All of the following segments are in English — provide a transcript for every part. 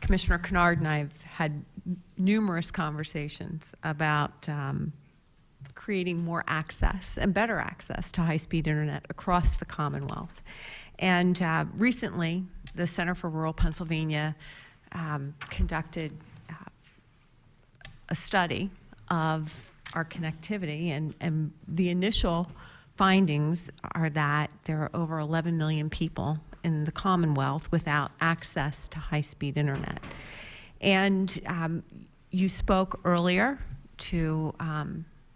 Commissioner Kennard and I have had numerous conversations about creating more access and better access to high-speed internet across the Commonwealth. And recently, the Center for Rural Pennsylvania conducted a study of our connectivity, and the initial findings are that there are over 11 million people in the Commonwealth without access to high-speed internet. And you spoke earlier to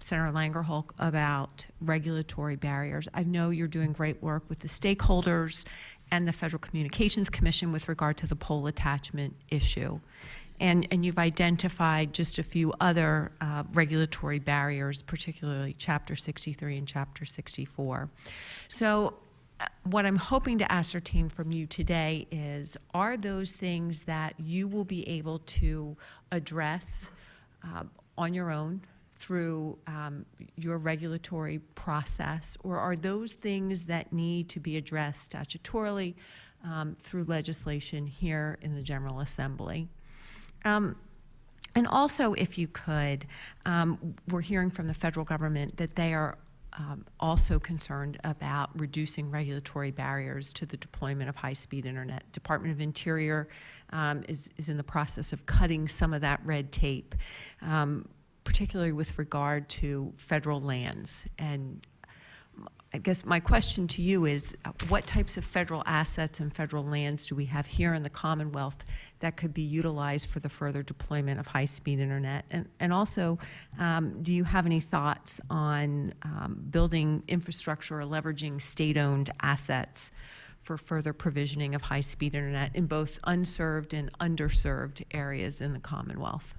Senator Langerholk about regulatory barriers. I know you're doing great work with the stakeholders and the Federal Communications Commission with regard to the pole attachment issue. And you've identified just a few other regulatory barriers, particularly Chapter 63 and Chapter 64. So what I'm hoping to ascertain from you today is, are those things that you will be able to address on your own through your regulatory process, or are those things that need to be addressed statutorily through legislation here in the General Assembly? And also, if you could, we're hearing from the federal government that they are also concerned about reducing regulatory barriers to the deployment of high-speed internet. Department of Interior is in the process of cutting some of that red tape, particularly with regard to federal lands. And I guess my question to you is, what types of federal assets and federal lands do we have here in the Commonwealth that could be utilized for the further deployment of high-speed internet? And also, do you have any thoughts on building infrastructure or leveraging state-owned assets for further provisioning of high-speed internet in both unserved and underserved areas in the Commonwealth?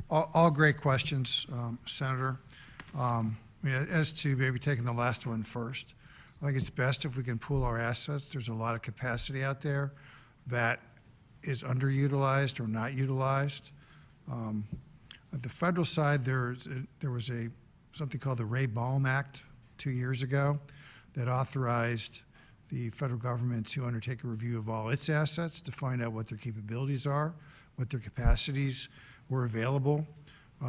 All great questions, Senator. As to maybe taking the last one first, I think it's best if we can pool our assets. There's a lot of capacity out there that is underutilized or not utilized. At the federal side, there was something called the Ray Baum Act 2 years ago that authorized the federal government to undertake a review of all its assets to find out what their capabilities are, what their capacities were available.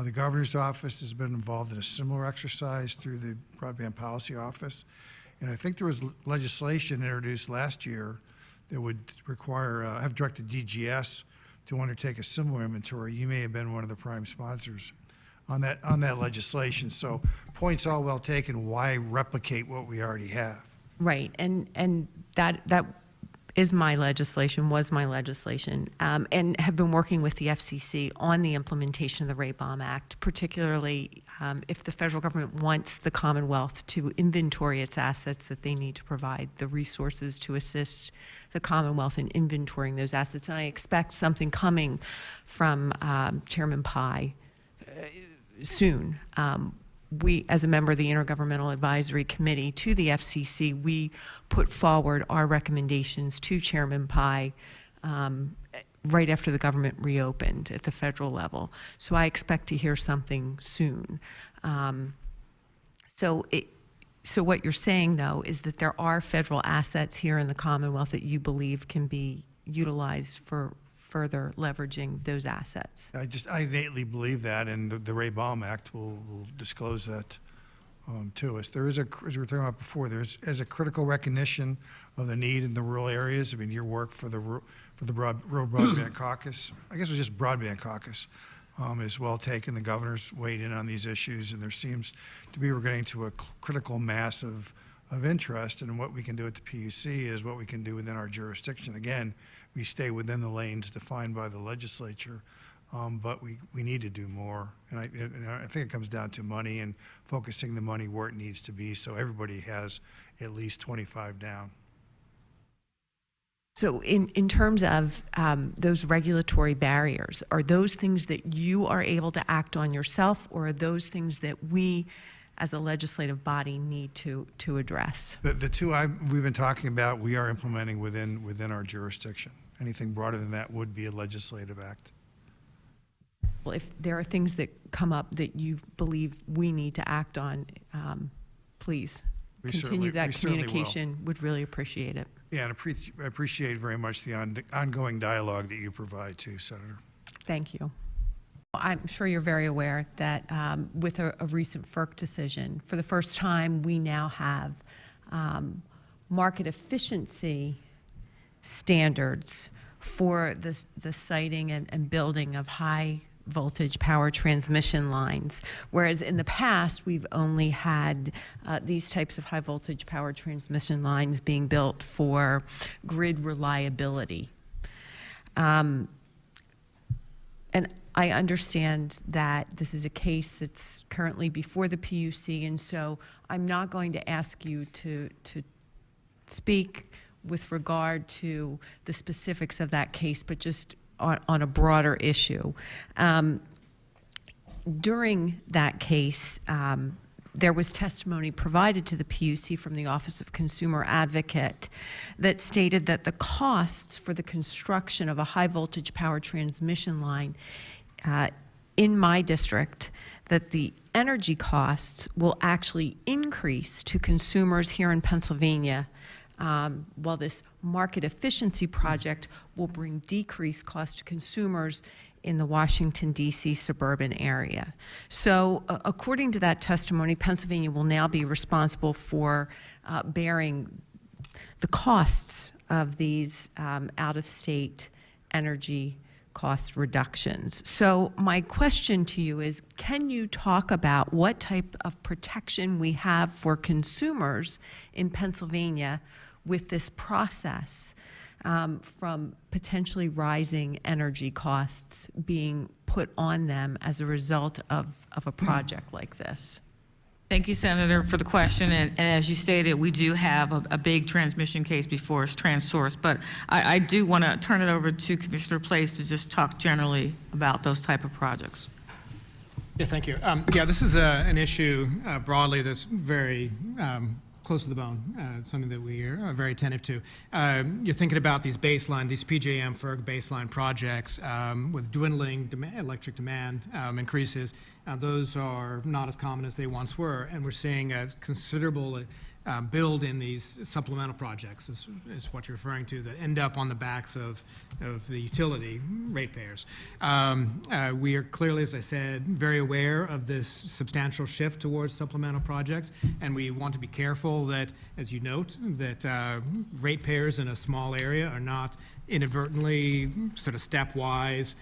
The governor's office has been involved in a similar exercise through the Broadband Policy Office. And I think there was legislation introduced last year that would require, have directed DGS to undertake a similar inventory. You may have been one of the prime sponsors on that legislation. So points all well taken. Why replicate what we already have? Right, and that is my legislation, was my legislation, and have been working with the FCC on the implementation of the Ray Baum Act, particularly if the federal government wants the Commonwealth to inventory its assets, that they need to provide the resources to assist the Commonwealth in inventorying those assets. And I expect something coming from Chairman Pai soon. We, as a member of the Intergovernmental Advisory Committee to the FCC, we put forward our recommendations to Chairman Pai right after the government reopened at the federal level. So I expect to hear something soon. So what you're saying, though, is that there are federal assets here in the Commonwealth that you believe can be utilized for further leveraging those assets. I innately believe that, and the Ray Baum Act will disclose that to us. There is, as we were talking about before, there's a critical recognition of the need in the rural areas. I mean, your work for the Rural Broadband Caucus, I guess it was just Broadband Caucus, is well taken. The governor's weighed in on these issues, and there seems to be, we're getting to a critical mass of interest, and what we can do at the PUC is what we can do within our jurisdiction. Again, we stay within the lanes defined by the legislature, but we need to do more. And I think it comes down to money and focusing the money where it needs to be so everybody has at least 25 down. So in terms of those regulatory barriers, are those things that you are able to act on yourself, or are those things that we as a legislative body need to address? The two we've been talking about, we are implementing within our jurisdiction. Anything broader than that would be a legislative act. Well, if there are things that come up that you believe we need to act on, please. continue that we certainly will. communication, would really appreciate it. Yeah, and I appreciate very much the ongoing dialogue that you provide too, Senator. Thank you. I'm sure you're very aware that with a recent FERC decision, for the first time, we now have market efficiency standards for the siting and building of high voltage power transmission lines, whereas in the past, we've only had these types of high voltage power transmission lines being built for grid reliability. And I understand that this is a case that's currently before the PUC, and so I'm not going to ask you to speak with regard to the specifics of that case, but just on a broader issue. During that case, there was testimony provided to the PUC from the Office of Consumer Advocate that stated that the costs for the construction of a high voltage power transmission line in my district, that the energy costs will actually increase to consumers here in Pennsylvania, while this market efficiency project will bring decreased cost to consumers in the Washington, D.C. suburban area. So according to that testimony, Pennsylvania will now be responsible for bearing the costs of these out-of-state energy cost reductions. So my question to you is, can you talk about what type of protection we have for consumers in Pennsylvania with this process from potentially rising energy costs being put on them as a result of a project like this? Thank you, Senator, for the question. And as you stated, we do have a big transmission case before us, TransSource. But I do want to turn it over to Commissioner Place to just talk generally about those type of projects. Yeah, thank you. Yeah, this is an issue broadly that's very close to the bone, something that we are very attentive to. You're thinking about these PJM FERC baseline projects with dwindling electric demand increases. Those are not as common as they once were, and we're seeing a considerable build in these supplemental projects, is what you're referring to, that end up on the backs of the utility ratepayers. We are clearly, as I said, very aware of this substantial shift towards supplemental projects, and we want to be careful that, as you note, that ratepayers in a small area are not inadvertently, sort of stepwise,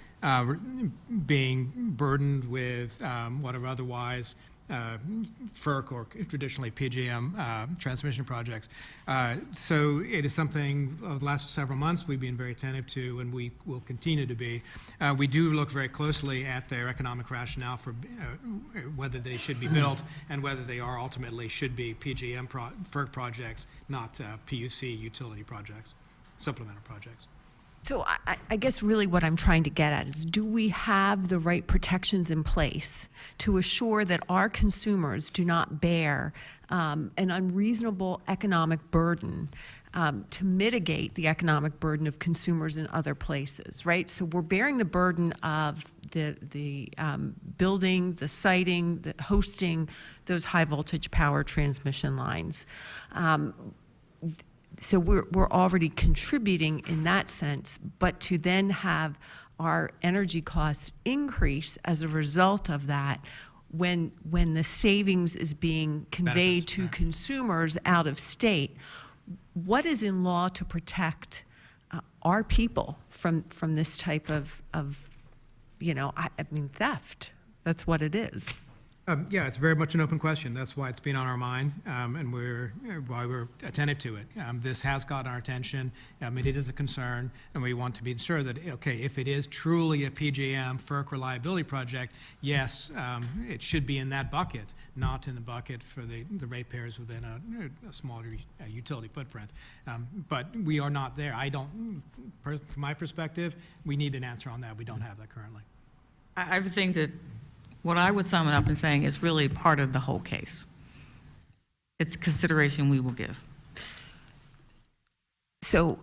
being burdened with what are otherwise FERC or traditionally PJM transmission projects. So it is something of the last several months we've been very attentive to, and we will continue to be. We do look very closely at their economic rationale for whether they should be built and whether they are ultimately should be PJM FERC projects, not PUC utility projects, supplemental projects. So I guess really what I'm trying to get at is, do we have the right protections in place to assure that our consumers do not bear an unreasonable economic burden to mitigate the economic burden of consumers in other places, right? So we're bearing the burden of the building, the siting, the hosting those high voltage power transmission lines. So we're already contributing in that sense, but to then have our energy costs increase as a result of that, when the savings is being conveyed to consumers out of state, what is in law to protect our people from this type of theft? That's what it is. Yeah, it's very much an open question. That's why it's been on our mind, and why we're attentive to it. This has got our attention. It is a concern, and we want to be sure that, okay, if it is truly a PJM FERC reliability project, yes, it should be in that bucket, not in the bucket for the ratepayers within a smaller utility footprint. But we are not there. From my perspective, we need an answer on that. We don't have that currently. I would think that what I would sum it up in saying is really part of the whole case. It's consideration we will give. So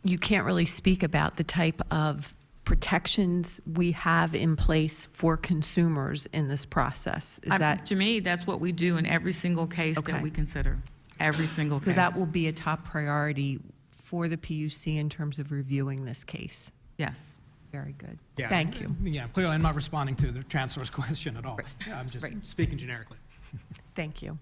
you can't really speak about the type of protections we have in place for consumers in this process. Is that, To me, that's what we do in every single case Okay. that we consider, every single so case. that will be a top priority for the PUC in terms of reviewing this case? Yes. Very good. Yeah. Thank you. Yeah, clearly I'm not responding to the TransSource question at all. I'm just Right. speaking generically. Thank you.